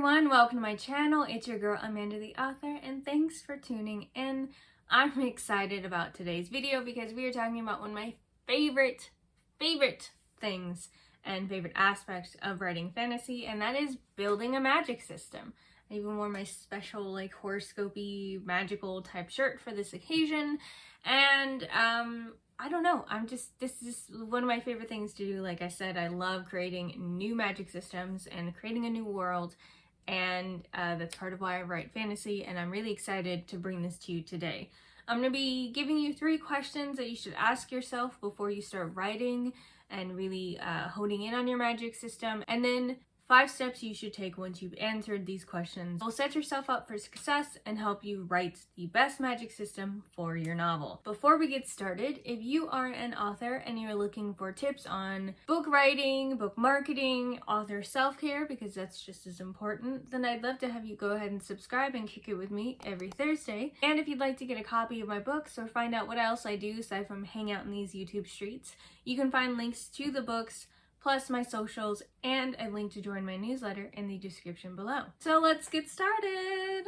everyone, welcome to my channel. It's your girl Amanda the author, and thanks for tuning in. I'm excited about today's video because we are talking about one of my favorite things and favorite aspects of writing fantasy, and that is building a magic system. I even wore my special horoscopy magical type shirt for this occasion, and I don't know, this is one of my favorite things to do. Like I said, I love creating new magic systems and creating a new world, and that's part of why I write fantasy, and I'm really excited to bring this to you today. I'm going to be giving you 3 questions that you should ask yourself before you start writing and really honing in on your magic system, and then 5 steps you should take once you've answered these questions will set yourself up for success and help you write the best magic system for your novel. Before we get started, if you are an author and you're looking for tips on book writing, book marketing, author self-care, because that's just as important, then I'd love to have you go ahead and subscribe and kick it with me every Thursday. And if you'd like to get a copy of my books or find out what else I do aside from hang out in these YouTube streets, you can find links to the books, plus my socials, and a link to join my newsletter in the description below. So let's get started.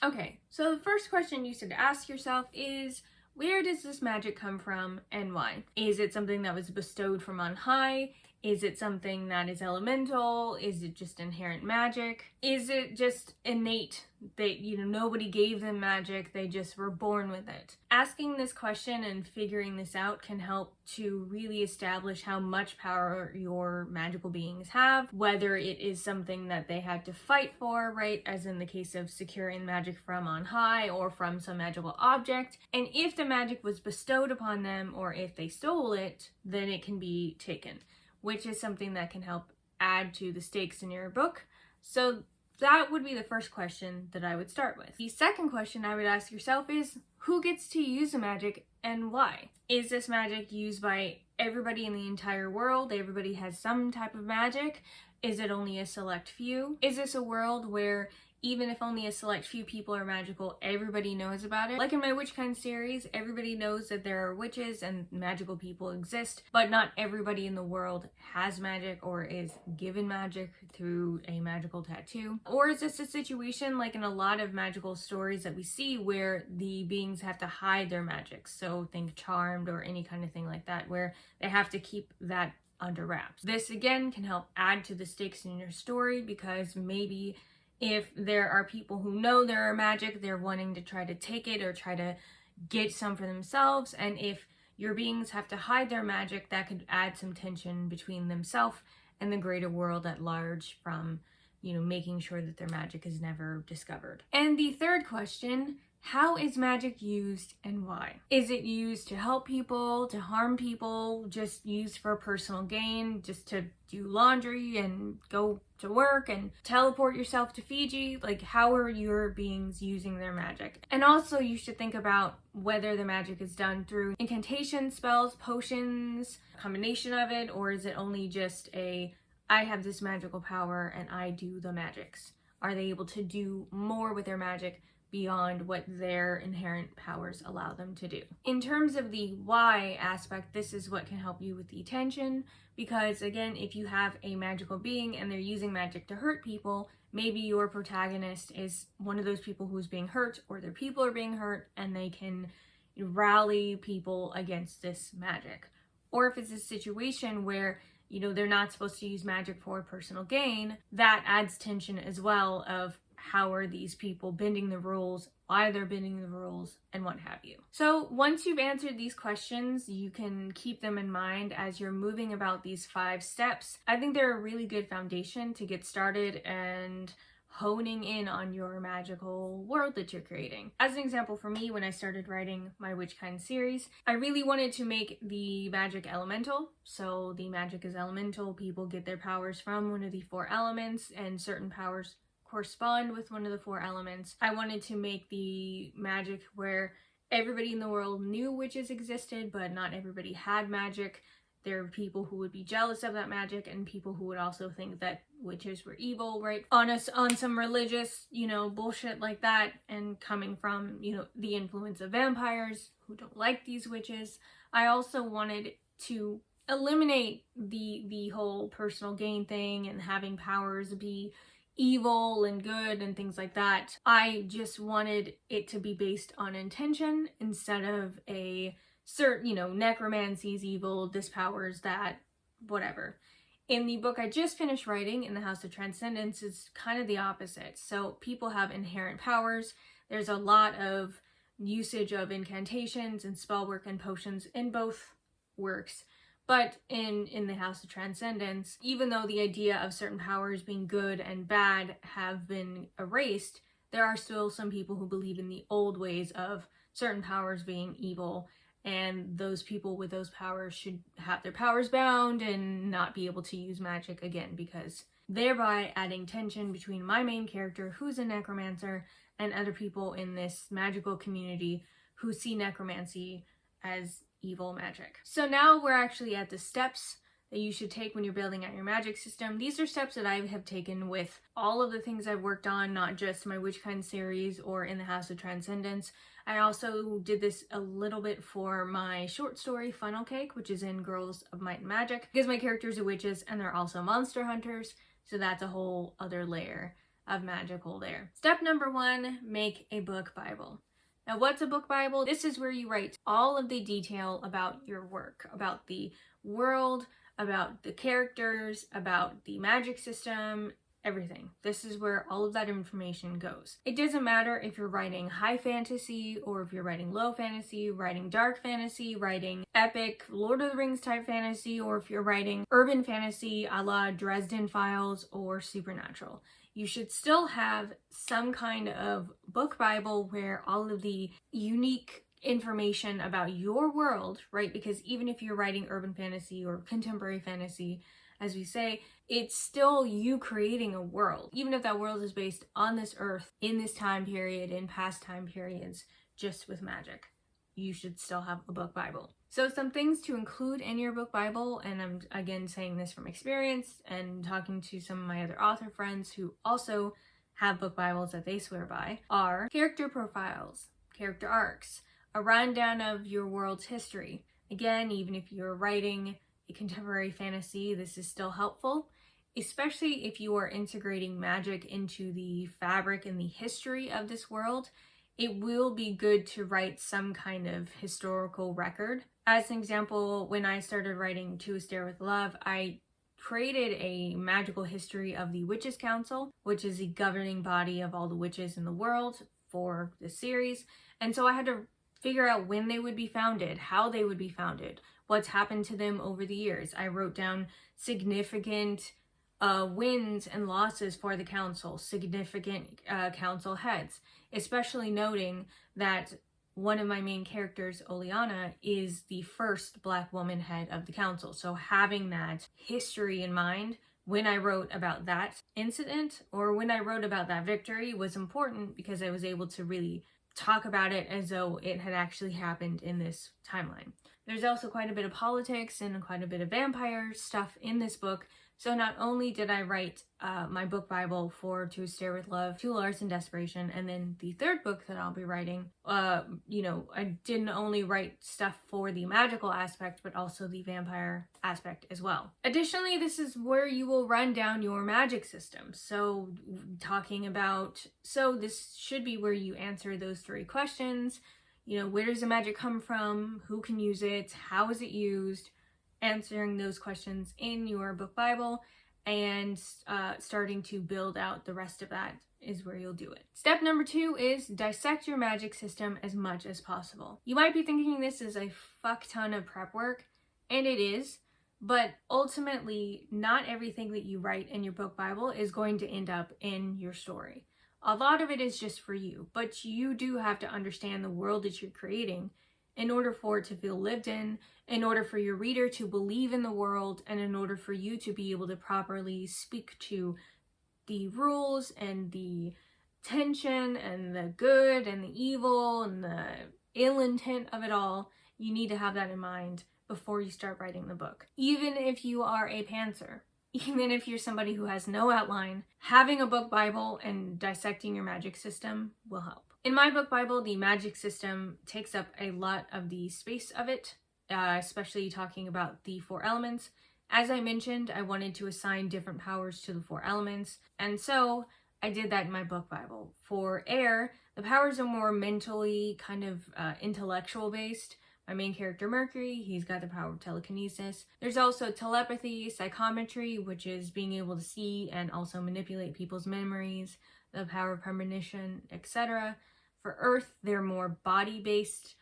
Okay, so the first question you should ask yourself is, where does this magic come from and why? Is it something that was bestowed from on high? Is it something that is elemental? Is it just inherent magic? Is it just innate that, nobody gave them magic, they just were born with it? Asking this question and figuring this out can help to really establish how much power your magical beings have, whether it is something that they had to fight for, right, as in the case of securing magic from on high or from some magical object, and if the magic was bestowed upon them or if they stole it, then it can be taken, which is something that can help add to the stakes in your book. So that would be the first question that I would start with. The second question I would ask yourself is, who gets to use the magic and why? Is this magic used by everybody in the entire world? Everybody has some type of magic? Is it only a select few? Is this a world where even if only a select few people are magical, everybody knows about it? Like in my Witchkind series, everybody knows that there are witches and magical people exist, but not everybody in the world has magic or is given magic through a magical tattoo. Or is this a situation like in a lot of magical stories that we see where the beings have to hide their magic? So think Charmed or any kind of thing like that, where they have to keep that under wraps. This again can help add to the stakes in your story, because maybe if there are people who know there are magic, they're wanting to try to take it or try to get some for themselves. And if your beings have to hide their magic, that could add some tension between themselves and the greater world at large from, making sure that their magic is never discovered. And the third question, how is magic used and why? Is it used to help people, to harm people, just used for personal gain, just to do laundry and go to work and teleport yourself to Fiji? Like, how are your beings using their magic? And also you should think about whether the magic is done through incantations, spells, potions, a combination of it, or is it only just I have this magical power and I do the magics? Are they able to do more with their magic beyond what their inherent powers allow them to do? In terms of the why aspect, this is what can help you with the tension, because again, if you have a magical being and they're using magic to hurt people, maybe your protagonist is one of those people who's being hurt, or their people are being hurt, and they can rally people against this magic. Or if it's a situation where they're not supposed to use magic for personal gain, that adds tension as well of how are these people bending the rules, why they're bending the rules, and what have you. So once you've answered these questions, you can keep them in mind as you're moving about these 5 steps. I think they're a really good foundation to get started and honing in on your magical world that you're creating. As an example, for me, when I started writing my Witchkind series, I really wanted to make the magic elemental. So the magic is elemental, people get their powers from one of the 4 elements, and certain powers correspond with one of the 4 elements. I wanted to make the magic where everybody in the world knew witches existed, but not everybody had magic. There are people who would be jealous of that magic, and people who would also think that witches were evil, right? On some religious, bullshit like that, and coming from, the influence of vampires who don't like these witches. I also wanted to eliminate the whole personal gain thing and having powers be evil and good and things like that. I just wanted it to be based on intention instead of a certain, necromancy's evil, this powers that, whatever. In the book I just finished writing, in the House of Transcendence, it's kind of the opposite. So people have inherent powers. There's a lot of usage of incantations and spell work and potions in both works. But in the House of Transcendence, even though the idea of certain powers being good and bad have been erased, there are still some people who believe in the old ways of certain powers being evil, and those people with those powers should have their powers bound and not be able to use magic again, because thereby adding tension between my main character, who's a necromancer, and other people in this magical community who see necromancy as evil magic. So now we're actually at the steps that you should take when you're building out your magic system. These are steps that I have taken with all of the things I've worked on, not just my Witchkind series or in the House of Transcendence. I also did this a little bit for my short story Funnel Cake, which is in Girls of Might and Magic, because my characters are witches and they're also monster hunters, so that's a whole other layer of magical there. Step number 1, make a book Bible. Now, what's a book Bible? This is where you write all of the detail about your work, about the world, about the characters, about the magic system, everything. This is where all of that information goes. It doesn't matter if you're writing high fantasy or if you're writing low fantasy, writing dark fantasy, writing epic Lord of the Rings type fantasy, or if you're writing urban fantasy a la Dresden Files or Supernatural. You should still have some kind of book Bible where all of the unique information about your world, right? Because even if you're writing urban fantasy or contemporary fantasy, as we say, it's still you creating a world. Even if that world is based on this earth, in this time period, in past time periods, just with magic, you should still have a book Bible. So some things to include in your book Bible, and I'm again saying this from experience and talking to some of my other author friends who also have book Bibles that they swear by, are character profiles, character arcs, a rundown of your world's history. Again, even if you're writing a contemporary fantasy, this is still helpful, especially if you are integrating magic into the fabric and the history of this world. It will be good to write some kind of historical record. As an example, when I started writing To a Stair with Love, I created a magical history of the Witches' Council, which is the governing body of all the witches in the world for the series. And so I had to figure out when they would be founded, how they would be founded, what's happened to them over the years. I wrote down significant wins and losses for the council, significant council heads, especially noting that one of my main characters, Oleana, is the first Black woman head of the council. So having that history in mind when I wrote about that incident or when I wrote about that victory was important, because I was able to really talk about it as though it had actually happened in this timeline. There's also quite a bit of politics and quite a bit of vampire stuff in this book. So not only did I write my book Bible for To a Stair with Love, Two Lars in Desperation, and then the third book that I'll be writing, I didn't only write stuff for the magical aspect, but also the vampire aspect as well. Additionally, this is where you will run down your magic system. So this should be where you answer those 3 questions. Where does the magic come from? Who can use it? How is it used? Answering those questions in your book Bible and starting to build out the rest of that is where you'll do it. Step number 2 is dissect your magic system as much as possible. You might be thinking this is a fuck ton of prep work, and it is, but ultimately not everything that you write in your book Bible is going to end up in your story. A lot of it is just for you, but you do have to understand the world that you're creating in order for it to feel lived in order for your reader to believe in the world, and in order for you to be able to properly speak to the rules and the tension and the good and the evil and the ill intent of it all. You need to have that in mind before you start writing the book. Even if you are a pantser, even if you're somebody who has no outline, having a book Bible and dissecting your magic system will help. In my book Bible, the magic system takes up a lot of the space of it, especially talking about the 4 elements, As I mentioned, I wanted to assign different powers to the 4 elements, and so I did that in my book Bible. For air, the powers are more mentally kind of intellectual based. My main character, Mercury, he's got the power of telekinesis. There's also telepathy, psychometry, which is being able to see and also manipulate people's memories, the power of premonition, etc. For Earth, they're more body-based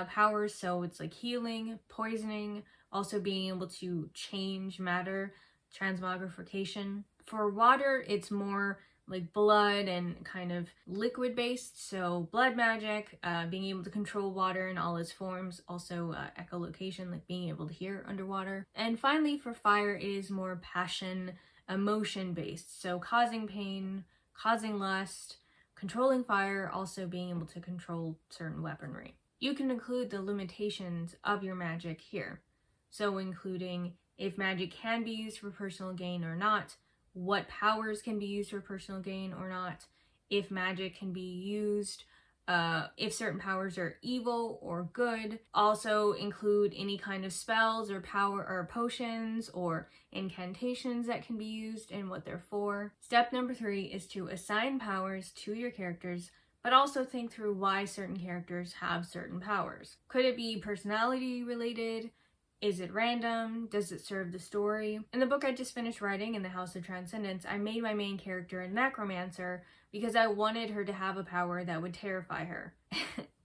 powers, so it's like healing, poisoning, also being able to change matter, transmogrification. For water, it's more like blood and kind of liquid based, so blood magic, being able to control water in all its forms, also echolocation, like being able to hear underwater. And finally for fire, it is more passion, emotion based, so causing pain, causing lust, controlling fire, also being able to control certain weaponry. You can include the limitations of your magic here, so including if magic can be used for personal gain or not, what powers can be used for personal gain or not, if magic can be used, if certain powers are evil or good. Also include any kind of spells or power or potions or incantations that can be used and what they're for. Step number 3 is to assign powers to your characters, but also think through why certain characters have certain powers. Could it be personality related? Is it random? Does it serve the story? In the book I just finished writing, in the House of Transcendence, I made my main character a necromancer because I wanted her to have a power that would terrify her.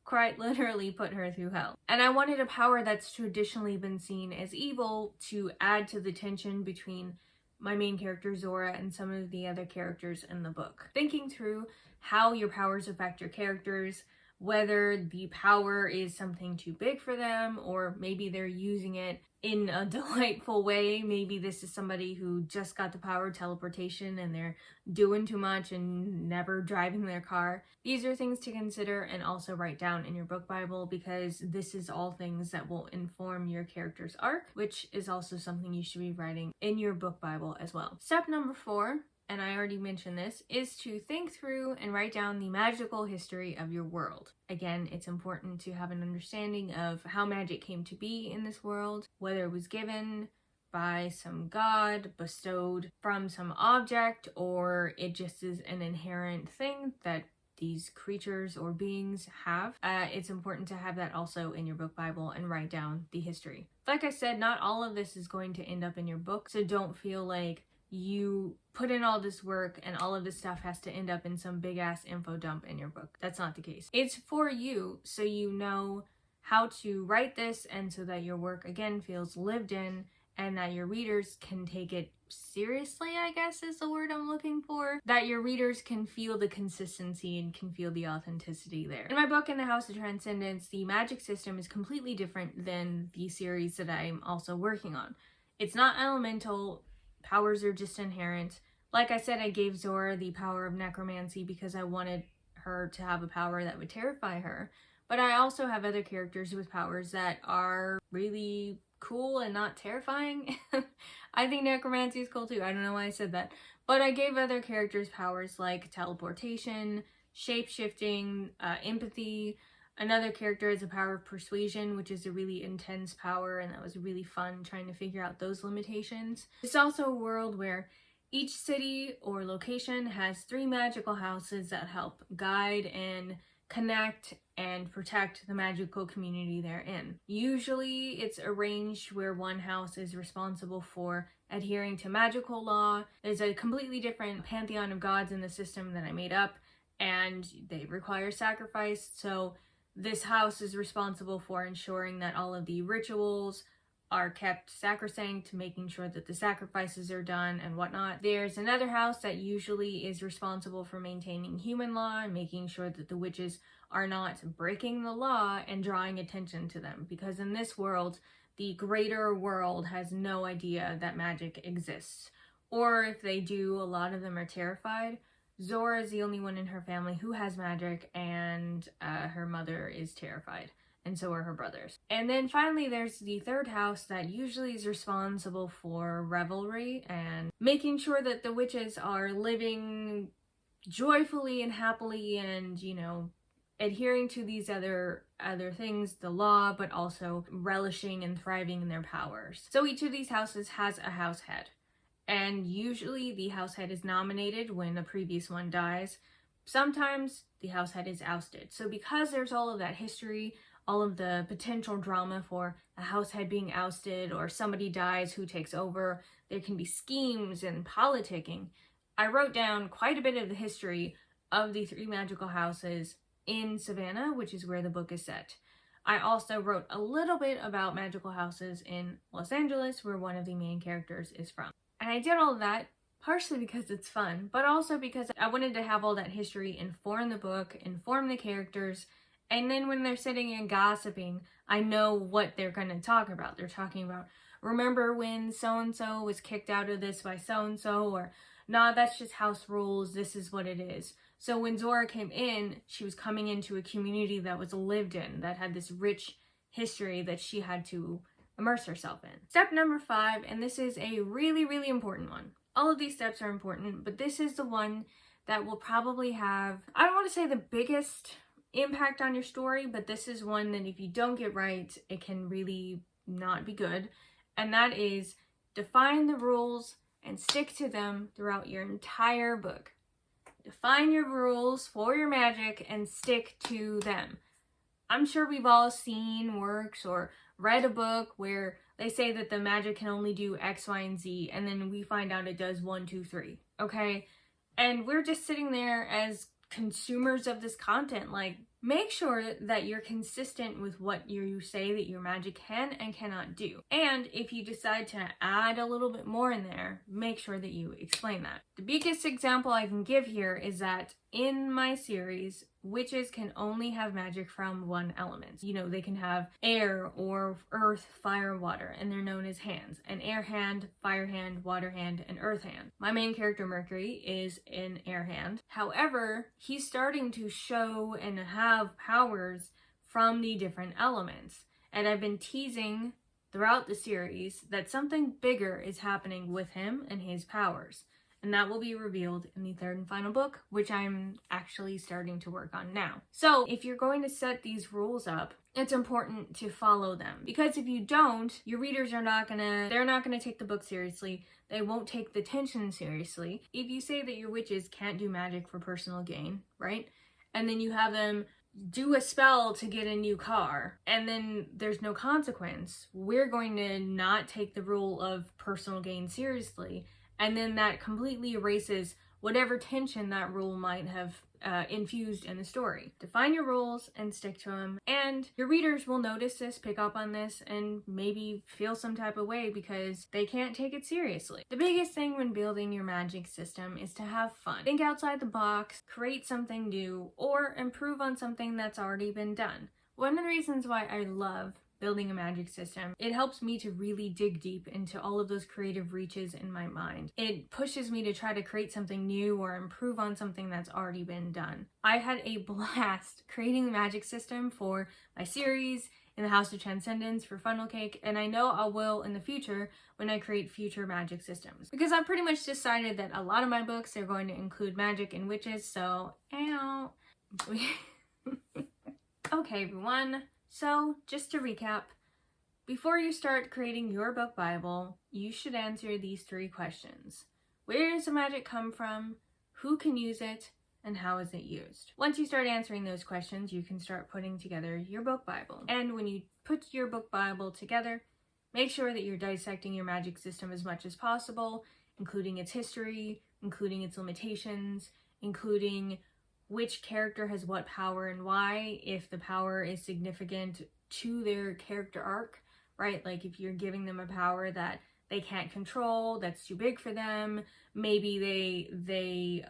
Quite literally put her through hell. And I wanted a power that's traditionally been seen as evil to add to the tension between my main character Zora and some of the other characters in the book. Thinking through how your powers affect your characters, whether the power is something too big for them, or maybe they're using it in a delightful way. Maybe this is somebody who just got the power of teleportation and they're doing too much and never driving their car. These are things to consider and also write down in your book Bible, because this is all things that will inform your character's arc, which is also something you should be writing in your book Bible as well. Step number 4, and I already mentioned this, is to think through and write down the magical history of your world. Again, it's important to have an understanding of how magic came to be in this world, whether it was given by some god, bestowed from some object, or it just is an inherent thing that these creatures or beings have. It's important to have that also in your book Bible and write down the history. Like I said, not all of this is going to end up in your book, so don't feel like you put in all this work and all of this stuff has to end up in some big ass info dump in your book. That's not the case. It's for you, so you know how to write this and so that your work again feels lived in and that your readers can take it seriously, I guess is the word I'm looking for. That your readers can feel the consistency and can feel the authenticity there. In my book, In the House of Transcendence, the magic system is completely different than the series that I'm also working on. It's not elemental. Powers are just inherent. Like I said, I gave Zora the power of necromancy because I wanted her to have a power that would terrify her. But I also have other characters with powers that are really cool and not terrifying. I think necromancy is cool too. I don't know why I said that. But I gave other characters powers like teleportation, shape-shifting, empathy. Another character has a power of persuasion, which is a really intense power, and that was really fun trying to figure out those limitations. It's also a world where each city or location has 3 magical houses that help guide and connect and protect the magical community they're in. Usually it's arranged where one house is responsible for adhering to magical law. There's a completely different pantheon of gods in the system that I made up, and they require sacrifice, so this house is responsible for ensuring that all of the rituals are kept sacrosanct, making sure that the sacrifices are done and whatnot. There's another house that usually is responsible for maintaining human law and making sure that the witches are not breaking the law and drawing attention to them, because in this world, the greater world has no idea that magic exists. Or if they do, a lot of them are terrified. Zora is the only one in her family who has magic, and her mother is terrified, and so are her brothers. And then finally there's the 3rd house that usually is responsible for revelry and making sure that the witches are living joyfully and happily and, you know, adhering to these other things, the law, but also relishing and thriving in their powers. So each of these houses has a house head, and usually the house head is nominated when a previous one dies. Sometimes the house head is ousted. So because there's all of that history, all of the potential drama for a house head being ousted or somebody dies, who takes over, there can be schemes and politicking. I wrote down quite a bit of the history of the 3 magical houses in Savannah, which is where the book is set. I also wrote a little bit about magical houses in Los Angeles, where one of the main characters is from. And I did all of that partially because it's fun, but also because I wanted to have all that history inform the book, inform the characters, and then when they're sitting and gossiping, I know what they're going to talk about. They're talking about, remember when so-and-so was kicked out of this by so-and-so, or nah, that's just house rules, this is what it is. So when Zora came in, she was coming into a community that was lived in, that had this rich history that she had to immerse herself in. Step number 5, and this is a really, really important one. All of these steps are important, but this is the one that will probably have, I don't want to say the biggest impact on your story, but this is one that if you don't get right, it can really not be good. And that is, define the rules and stick to them throughout your entire book. Define your rules for your magic and stick to them. I'm sure we've all seen works or read a book where they say that the magic can only do X, Y, and Z, and then we find out it does 1, 2, 3, okay? And we're just sitting there as consumers of this content, like, make sure that you're consistent with what you say that your magic can and cannot do. And if you decide to add a little bit more in there, make sure that you explain that. The biggest example I can give here is that in my series, witches can only have magic from one element. You know, they can have air or earth, fire, water, and they're known as hands. An air hand, fire hand, water hand, and earth hand. My main character, Mercury, is an air hand. However, he's starting to show and have powers from the different elements. And I've been teasing throughout the series that something bigger is happening with him and his powers. And that will be revealed in the 3rd and final book, which I'm actually starting to work on now. So if you're going to set these rules up, it's important to follow them. Because if you don't, your readers are they're not gonna take the book seriously. They won't take the tension seriously. If you say that your witches can't do magic for personal gain, right? And then you have them do a spell to get a new car, and then there's no consequence, we're going to not take the rule of personal gain seriously. And then that completely erases whatever tension that rule might have infused in the story. Define your rules and stick to them. And your readers will notice this, pick up on this, and maybe feel some type of way because they can't take it seriously. The biggest thing when building your magic system is to have fun. Think outside the box, create something new, or improve on something that's already been done. One of the reasons why I love building a magic system, it helps me to really dig deep into all of those creative reaches in my mind. It pushes me to try to create something new or improve on something that's already been done. I had a blast creating the magic system for my series in the House of Transcendence for Funnel Cake, and I know I will in the future when I create future magic systems. Because I've pretty much decided that a lot of my books are going to include magic and witches, so Okay, everyone. So, just to recap, before you start creating your book Bible, you should answer these 3 questions. Where does the magic come from? Who can use it? And how is it used? Once you start answering those questions, you can start putting together your book Bible. And when you put your book Bible together, make sure that you're dissecting your magic system as much as possible, including its history, including its limitations, including which character has what power and why, if the power is significant to their character arc, right? Like if you're giving them a power that they can't control, that's too big for them, maybe they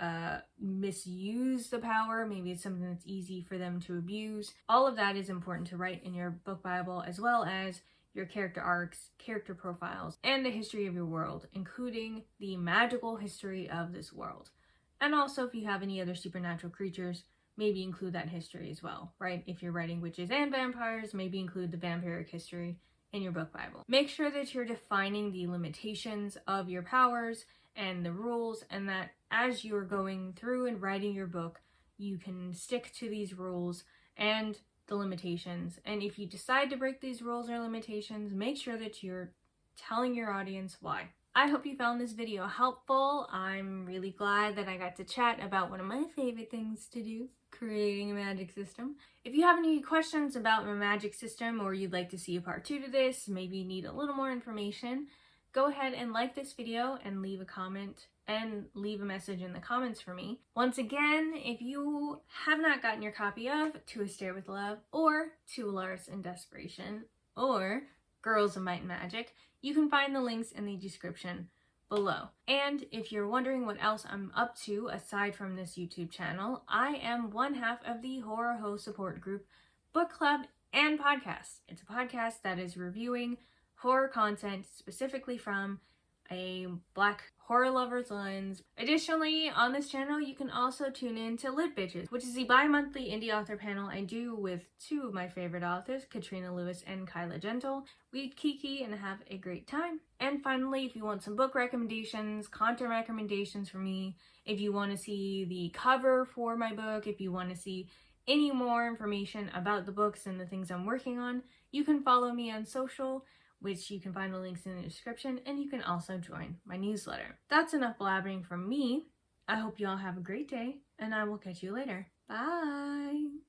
misuse the power, maybe it's something that's easy for them to abuse. All of that is important to write in your book Bible, as well as your character arcs, character profiles, and the history of your world, including the magical history of this world. And also, if you have any other supernatural creatures, maybe include that history as well, right? If you're writing witches and vampires, maybe include the vampiric history in your book Bible. Make sure that you're defining the limitations of your powers and the rules, and that as you're going through and writing your book, you can stick to these rules and the limitations. And if you decide to break these rules or limitations, make sure that you're telling your audience why. I hope you found this video helpful. I'm really glad that I got to chat about one of my favorite things to do, creating a magic system. If you have any questions about my magic system, or you'd like to see a part 2 to this, maybe you need a little more information, go ahead and like this video and leave a comment and leave a message in the comments for me. Once again, if you have not gotten your copy of To a Stare with Love, or To Lars in Desperation, or Girls of Might and Magic, you can find the links in the description below. And if you're wondering what else I'm up to aside from this YouTube channel, I am one half of the Horror Ho support group, book club, and podcast. It's a podcast that is reviewing horror content specifically from a Black horror lover's lens. Additionally, on this channel, you can also tune in to Lit Bitches, which is a bi-monthly indie author panel I do with two of my favorite authors, Katrina Lewis and Kyla Gentle. We kiki and have a great time. And finally, if you want some book recommendations, content recommendations from me, if you want to see the cover for my book, if you want to see any more information about the books and the things I'm working on, you can follow me on social, which you can find the links in the description, and you can also join my newsletter. That's enough blabbering from me. I hope you all have a great day, and I will catch you later. Bye!